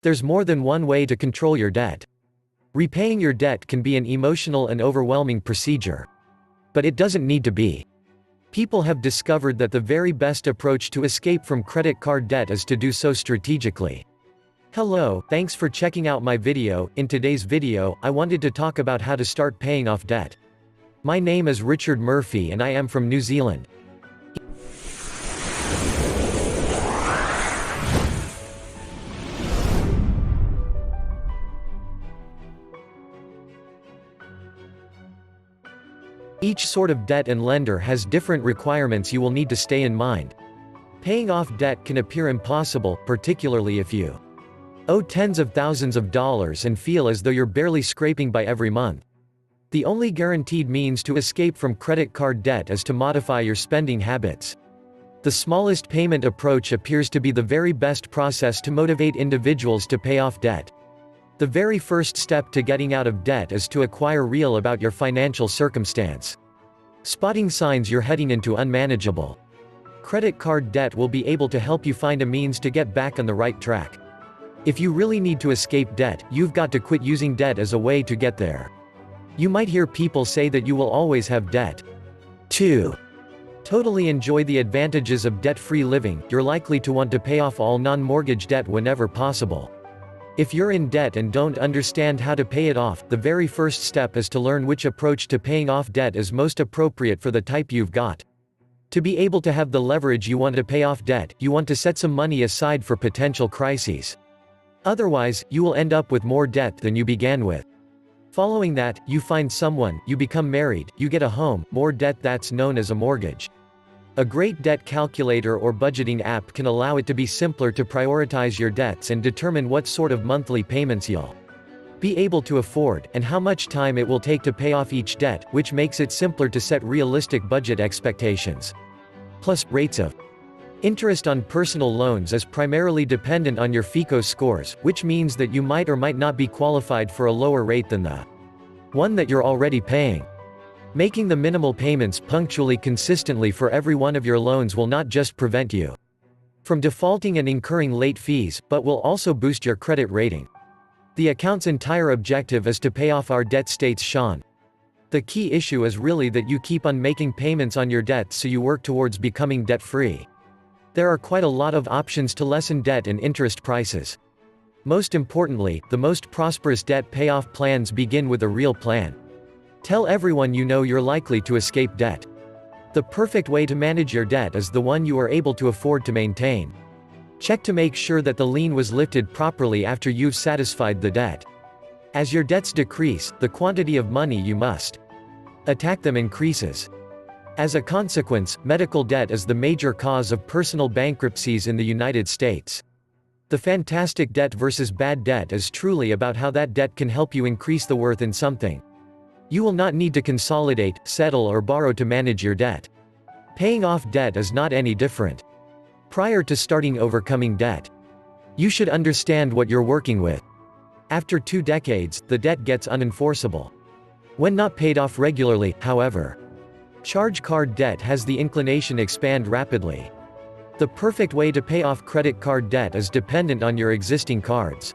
There's more than one way to control your debt. Repaying your debt can be an emotional and overwhelming procedure. But it doesn't need to be. People have discovered that the very best approach to escape from credit card debt is to do so strategically. Hello, thanks for checking out my video. In today's video, I wanted to talk about how to start paying off debt. My name is Richard Murphy and I am from New Zealand. Each sort of debt and lender has different requirements you will need to stay in mind. Paying off debt can appear impossible, particularly if you owe tens of thousands of dollars and feel as though you're barely scraping by every month. The only guaranteed means to escape from credit card debt is to modify your spending habits. The smallest payment approach appears to be the very best process to motivate individuals to pay off debt. The very first step to getting out of debt is to acquire real about your financial circumstance. Spotting signs you're heading into unmanageable credit card debt will be able to help you find a means to get back on the right track. If you really need to escape debt, you've got to quit using debt as a way to get there. You might hear people say that you will always have debt. 2. Totally enjoy the advantages of debt-free living. You're likely to want to pay off all non-mortgage debt whenever possible. If you're in debt and don't understand how to pay it off, the very first step is to learn which approach to paying off debt is most appropriate for the type you've got. To be able to have the leverage you want to pay off debt, you want to set some money aside for potential crises. Otherwise, you will end up with more debt than you began with. Following that, you find someone, you become married, you get a home, more debt. That's known as a mortgage. A great debt calculator or budgeting app can allow it to be simpler to prioritize your debts and determine what sort of monthly payments you'll be able to afford, and how much time it will take to pay off each debt, which makes it simpler to set realistic budget expectations. Plus, rates of interest on personal loans is primarily dependent on your FICO scores, which means that you might or might not be qualified for a lower rate than the one that you're already paying. Making the minimal payments punctually consistently for every one of your loans will not just prevent you from defaulting and incurring late fees, but will also boost your credit rating. The account's entire objective is to pay off our debt, states Sean. The key issue is really that you keep on making payments on your debts, so you work towards becoming debt-free. There are quite a lot of options to lessen debt and interest prices. Most importantly, the most prosperous debt payoff plans begin with a real plan. Tell everyone you know you're likely to escape debt. The perfect way to manage your debt is the one you are able to afford to maintain. Check to make sure that the lien was lifted properly after you've satisfied the debt. As your debts decrease, the quantity of money you must attack them increases. As a consequence, medical debt is the major cause of personal bankruptcies in the United States. The fantastic debt versus bad debt is truly about how that debt can help you increase the worth in something. You will not need to consolidate, settle or borrow to manage your debt. Paying off debt is not any different. Prior to starting overcoming debt, you should understand what you're working with. After 2 decades, the debt gets unenforceable. When not paid off regularly, however, charge card debt has the inclination to expand rapidly. The perfect way to pay off credit card debt is dependent on your existing cards,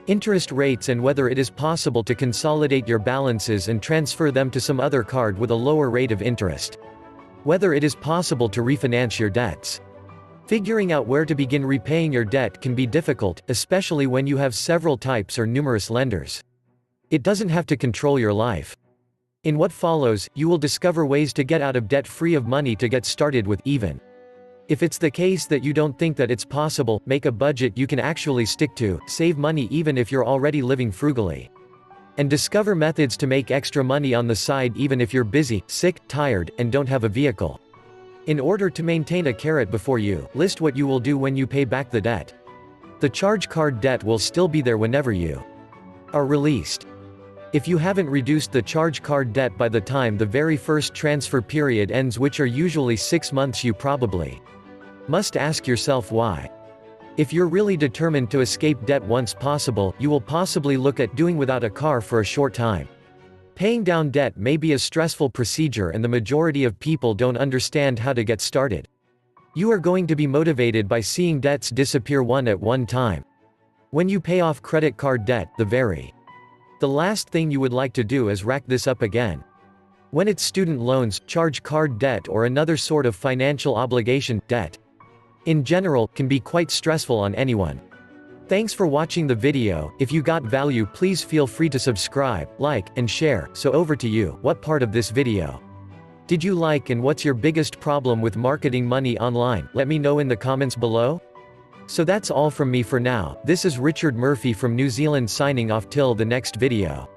interest rates, and whether it is possible to consolidate your balances and transfer them to some other card with a lower rate of interest. Whether it is possible to refinance your debts. Figuring out where to begin repaying your debt can be difficult, especially when you have several types or numerous lenders. It doesn't have to control your life. In what follows, you will discover ways to get out of debt free of money to get started with, even if it's the case that you don't think that it's possible. Make a budget you can actually stick to, save money even if you're already living frugally, and discover methods to make extra money on the side even if you're busy, sick, tired, and don't have a vehicle. In order to maintain a carrot before you, list what you will do when you pay back the debt. The charge card debt will still be there whenever you are released. If you haven't reduced the charge card debt by the time the very first transfer period ends, which are usually 6 months, you probably must ask yourself why. If you're really determined to escape debt once possible, you will possibly look at doing without a car for a short time. Paying down debt may be a stressful procedure and the majority of people don't understand how to get started. You are going to be motivated by seeing debts disappear one at one time. When you pay off credit card debt, the last thing you would like to do is rack this up again. When it's student loans, charge card debt or another sort of financial obligation, debt in general, can be quite stressful on anyone. Thanks for watching the video. If you got value, please feel free to subscribe, like, and share. So over to you, what part of this video did you like and what's your biggest problem with marketing money online? Let me know in the comments below. So that's all from me for now. This is Richard Murphy from New Zealand signing off till the next video.